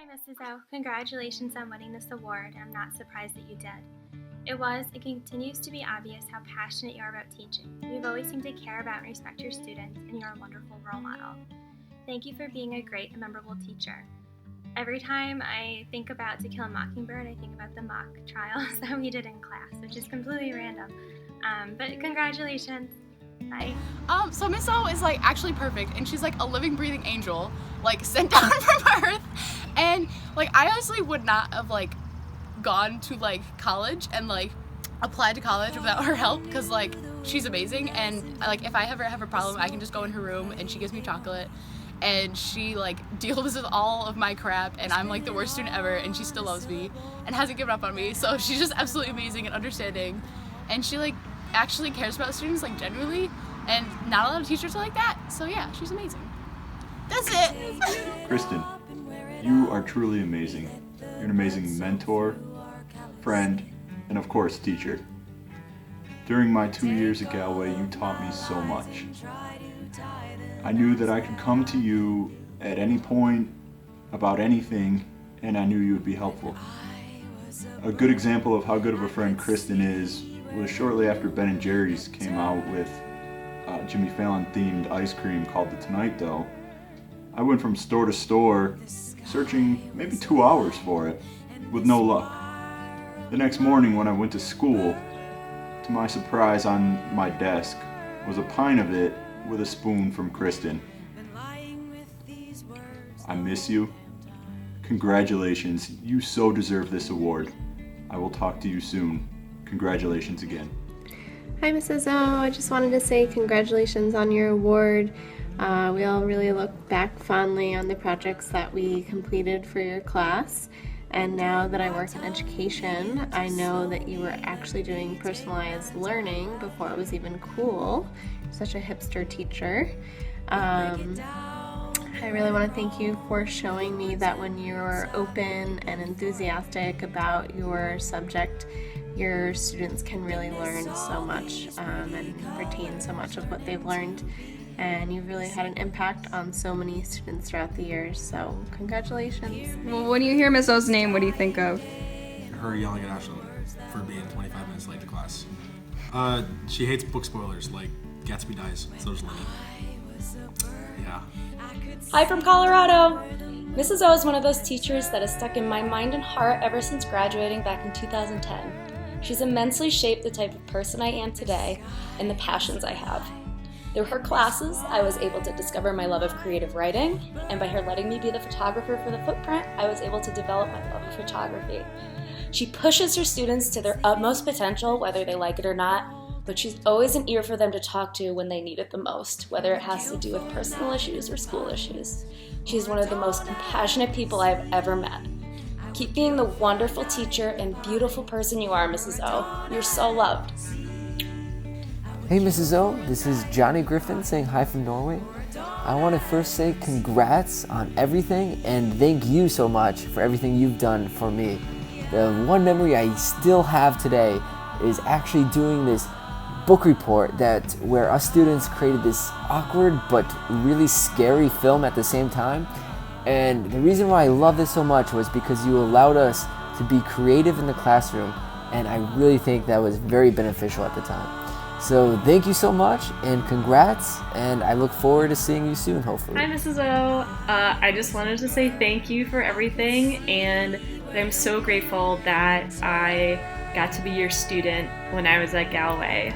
Mrs. O. Congratulations on winning this award. I'm not surprised that you did. It was and continues to be obvious how passionate you are about teaching. You've always seemed to care about and respect your students, and you're a wonderful role model. Thank you for being a great and memorable teacher. Every time I think about To Kill a Mockingbird, I think about the mock trials that we did in class, which is completely random. But congratulations. Bye. So Miss O is like actually perfect, and she's like a living, breathing angel, like sent down from Earth. And like I honestly would not have like gone to like college and like applied to college without her help, because like she's amazing. And like if I ever have a problem, I can just go in her room and she gives me chocolate, and she like deals with all of my crap, and I'm like the worst student ever, and she still loves me and hasn't given up on me. So she's just absolutely amazing and understanding, and she like actually cares about students like genuinely, and not a lot of teachers are like that. So yeah, she's amazing. That's it. Kristin, you are truly amazing. You're an amazing mentor, friend, and of course, teacher. During my 2 years at Galway, you taught me so much. I knew that I could come to you at any point about anything, and I knew you would be helpful. A good example of how good of a friend Kristin is was shortly after Ben & Jerry's came out with Jimmy Fallon themed ice cream called the Tonight Dough. I went from store to store searching maybe 2 hours for it with no luck. The next morning when I went to school, to my surprise on my desk was a pint of it with a spoon from Kristin. I miss you. Congratulations, you so deserve this award. I will talk to you soon. Congratulations again. Hi Mrs. O, I just wanted to say congratulations on your award. We all really look back fondly on the projects that we completed for your class, and now that I work in education, I know that you were actually doing personalized learning before it was even cool. Such a hipster teacher. I really want to thank you for showing me that when you're open and enthusiastic about your subject, your students can really learn so much and retain so much of what they've learned. And you've really had an impact on so many students throughout the years, so congratulations. Well, when you hear Miss O's name, what do you think of? Her yelling at Ashley for being 25 minutes late to class. She hates book spoilers, like Gatsby dies, so does Lenny. Yeah. Hi from Colorado! Mrs. O is one of those teachers that has stuck in my mind and heart ever since graduating back in 2010. She's immensely shaped the type of person I am today and the passions I have. Through her classes, I was able to discover my love of creative writing, and by her letting me be the photographer for the footprint, I was able to develop my love of photography. She pushes her students to their utmost potential, whether they like it or not, but she's always an ear for them to talk to when they need it the most, whether it has to do with personal issues or school issues. She's one of the most compassionate people I've ever met. Keep being the wonderful teacher and beautiful person you are, Mrs. O. You're so loved. Hey Mrs. O, this is Johnny Griffin saying hi from Norway. I want to first say congrats on everything and thank you so much for everything you've done for me. The one memory I still have today is actually doing this book report where us students created this awkward but really scary film at the same time. And the reason why I love this so much was because you allowed us to be creative in the classroom, and I really think that was very beneficial at the time. So thank you so much and congrats, and I look forward to seeing you soon, hopefully. Hi Mrs. O. I just wanted to say thank you for everything, and I'm so grateful that I got to be your student when I was at Galway.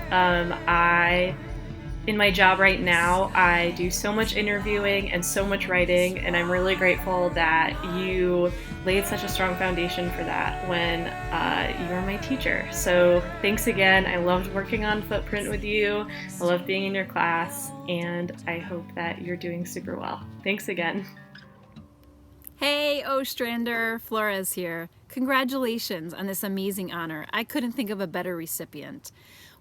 In my job right now, I do so much interviewing and so much writing, and I'm really grateful that you laid such a strong foundation for that when you were my teacher. So thanks again. I loved working on Footprint with you. I loved being in your class, and I hope that you're doing super well. Thanks again. Hey, Ostrander, Flores here. Congratulations on this amazing honor. I couldn't think of a better recipient.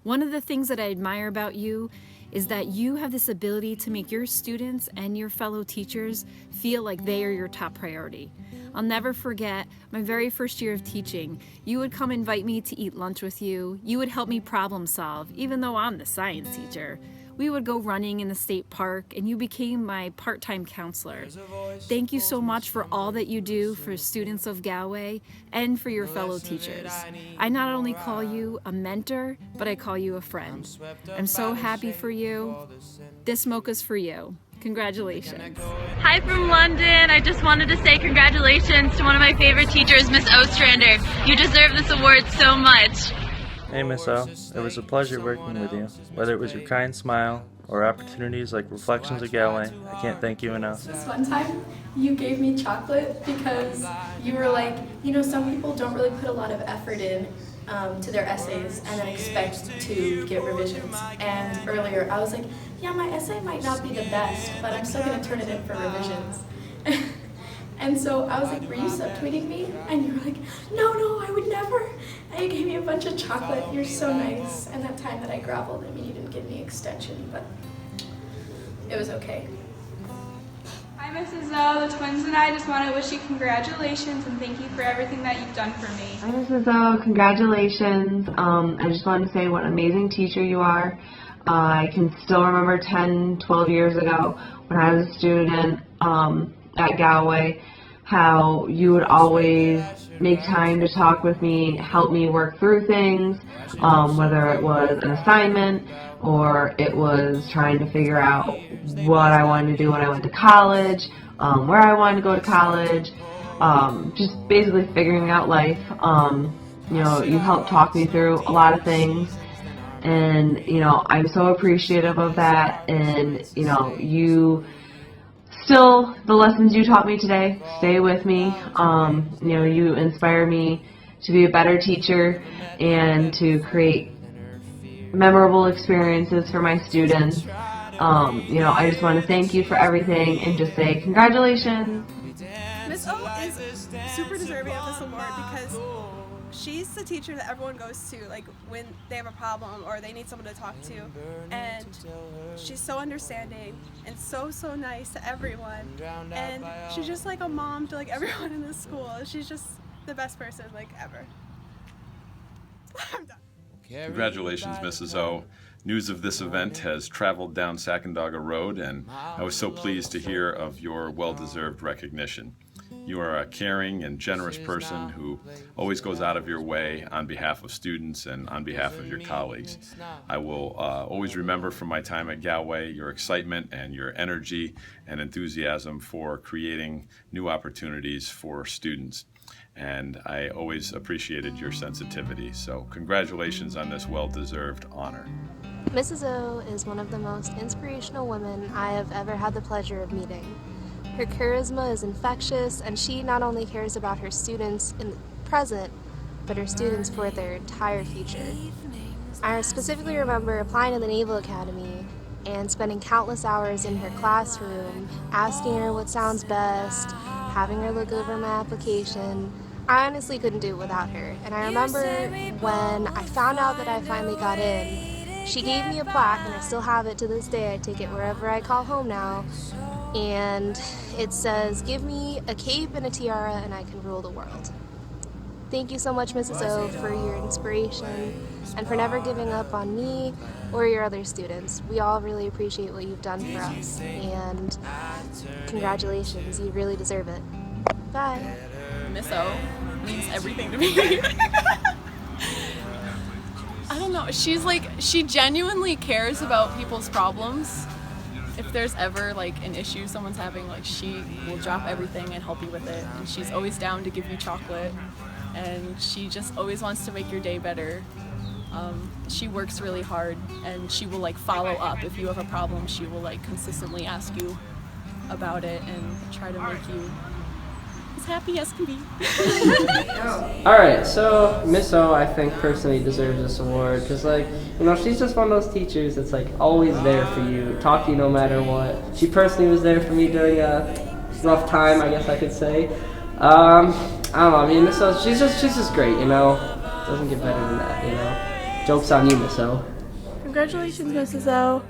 One of the things that I admire about you is that you have this ability to make your students and your fellow teachers feel like they are your top priority. I'll never forget my very first year of teaching. You would come invite me to eat lunch with you. You would help me problem solve, even though I'm the science teacher. We would go running in the state park, and you became my part-time counselor. Thank you so much for all that you do for students of Galway and for your fellow teachers. I not only call you a mentor, but I call you a friend. I'm so happy for you. This mocha's for you. Congratulations. Hi from London. I just wanted to say congratulations to one of my favorite teachers, Miss Ostrander. You deserve this award so much. Hey Miss O, it was a pleasure working with you. Whether it was your kind smile or opportunities like Reflections of Galway, I can't thank you enough. This one time, you gave me chocolate because you were like, you know, some people don't really put a lot of effort in to their essays and then expect to get revisions. And earlier, I was like, yeah, my essay might not be the best, but I'm still going to turn it in for revisions. And so I was like, were you subtweeting me? And you were like, no, I would never. And you gave me a bunch of chocolate. You're so nice. And that time that I groveled, I mean, you didn't give me extension, but it was okay. Hi, Mrs. O. The twins and I just want to wish you congratulations and thank you for everything that you've done for me. Hi, Mrs. O. Congratulations. I just wanted to say what an amazing teacher you are. I can still remember 10, 12 years ago when I was a student at Galway, how you would always make time to talk with me, help me work through things, whether it was an assignment or it was trying to figure out what I wanted to do when I went to college, where I wanted to go to college, just basically figuring out life. You know, you helped talk me through a lot of things. And, you know, I'm so appreciative of that, and, you know, the lessons you taught me today stay with me. You know, you inspire me to be a better teacher and to create memorable experiences for my students. You know, I just want to thank you for everything and just say congratulations. Miss O is super deserving of this award because she's the teacher that everyone goes to, like when they have a problem or they need someone to talk to, and she's so understanding and so nice to everyone, and she's just like a mom to like everyone in the school. She's just the best person like ever. I'm done. Congratulations, Mrs. O. News of this event has traveled down Sacandaga Road, and I was so pleased to hear of your well-deserved recognition. You are a caring and generous person who always goes out of your way on behalf of students and on behalf of your colleagues. I will always remember from my time at Galway your excitement and your energy and enthusiasm for creating new opportunities for students. And I always appreciated your sensitivity. So congratulations on this well-deserved honor. Mrs. O is one of the most inspirational women I have ever had the pleasure of meeting. Her charisma is infectious, and she not only cares about her students in the present, but her students for their entire future. I specifically remember applying to the Naval Academy and spending countless hours in her classroom, asking her what sounds best, having her look over my application. I honestly couldn't do it without her, and I remember when I found out that I finally got in, she gave me a plaque, and I still have it to this day. I take it wherever I call home now, and it says, "Give me a cape and a tiara and I can rule the world." Thank you so much, Mrs. O, for your inspiration and for never giving up on me or your other students. We all really appreciate what you've done for us, and congratulations, you really deserve it. Bye. Miss O means everything to me. I don't know, she genuinely cares about people's problems. If there's ever like an issue someone's having, like she will drop everything and help you with it, and she's always down to give you chocolate, and she just always wants to make your day better. She works really hard, and she will like follow up. If you have a problem, she will like consistently ask you about it and try to make you as happy as can be. Alright, so Miss O, I think, personally deserves this award because, like, you know, she's just one of those teachers that's, like, always there for you, talk to you no matter what. She personally was there for me during a rough time, I guess I could say. I don't know, I mean, Miss O, she's just great, you know? Doesn't get better than that, you know? Joke's on you, Miss O. Congratulations, Mrs. O.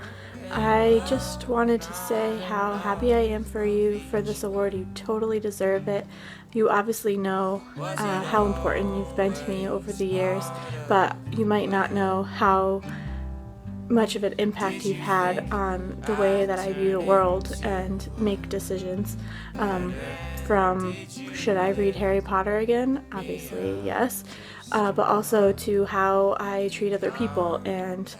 I just wanted to say how happy I am for you for this award. You totally deserve it. You obviously know how important you've been to me over the years, but you might not know how much of an impact you've had on the way that I view the world and make decisions. From should I read Harry Potter again? Obviously, yes. But also to how I treat other people and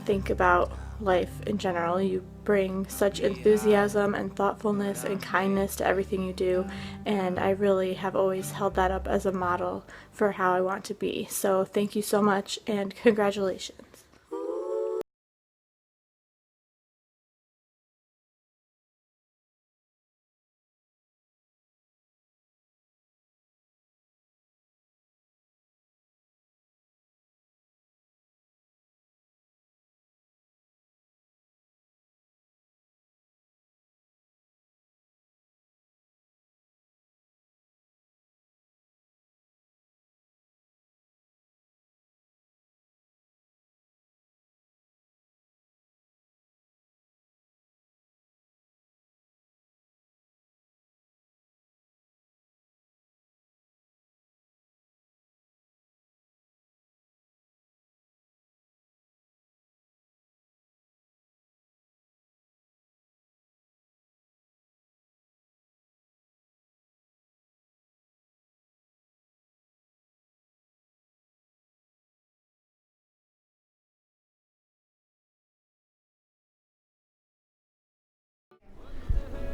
think about life in general. You bring such enthusiasm and thoughtfulness and kindness to everything you do, and I really have always held that up as a model for how I want to be. So thank you so much, and congratulations.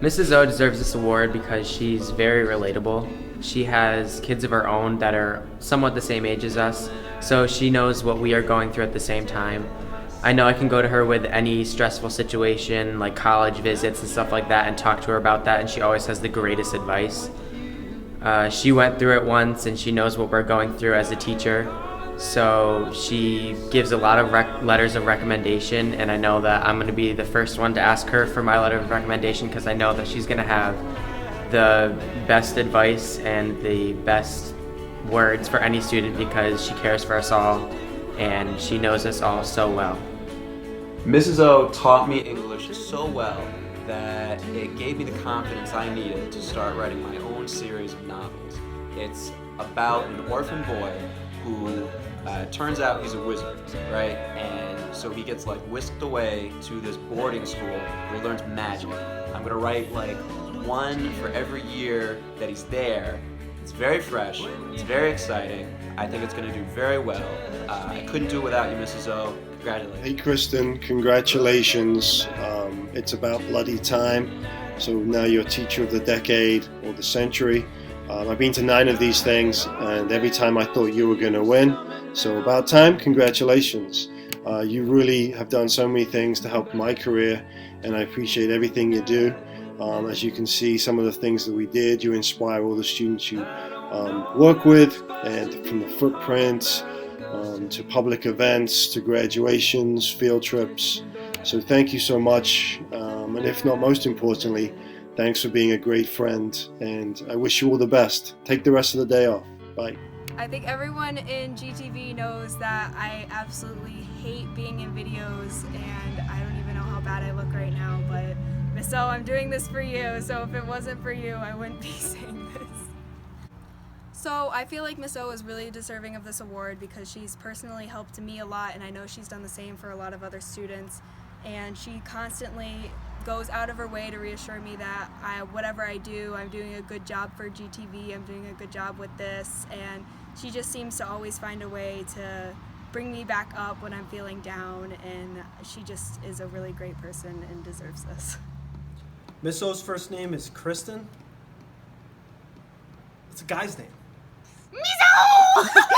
Mrs. O deserves this award because she's very relatable. She has kids of her own that are somewhat the same age as us, so she knows what we are going through at the same time. I know I can go to her with any stressful situation, like college visits and stuff like that, and talk to her about that, and she always has the greatest advice. She went through it once, and she knows what we're going through as a teacher. So she gives a lot of letters of recommendation, and I know that I'm going to be the first one to ask her for my letter of recommendation because I know that she's going to have the best advice and the best words for any student because she cares for us all and she knows us all so well. Mrs. O taught me English so well that it gave me the confidence I needed to start writing my own series of novels. It's about an orphan boy who turns out he's a wizard, right? And so he gets like whisked away to this boarding school where he learns magic. I'm gonna write like one for every year that he's there. It's very fresh, it's very exciting. I think it's gonna do very well. I couldn't do it without you, Mrs. O. Congratulations. Hey Kristin, congratulations. It's about bloody time. So now you're teacher of the decade or the century. I've been to 9 of these things, and every time I thought you were going to win. So about time, congratulations. You really have done so many things to help my career, and I appreciate everything you do. As you can see, some of the things that we did, you inspire all the students you work with, and from the footprints to public events, to graduations, field trips. So thank you so much, and if not most importantly, thanks for being a great friend, and I wish you all the best. Take the rest of the day off. Bye. I think everyone in GTV knows that I absolutely hate being in videos, and I don't even know how bad I look right now, but Miss O, I'm doing this for you, so if it wasn't for you, I wouldn't be saying this. So I feel like Miss O is really deserving of this award because she's personally helped me a lot, and I know she's done the same for a lot of other students, and she constantly goes out of her way to reassure me that whatever I do, I'm doing a good job for GTV, I'm doing a good job with this, and she just seems to always find a way to bring me back up when I'm feeling down, and she just is a really great person and deserves this. Miss O's first name is Kristin. It's a guy's name. Miss O!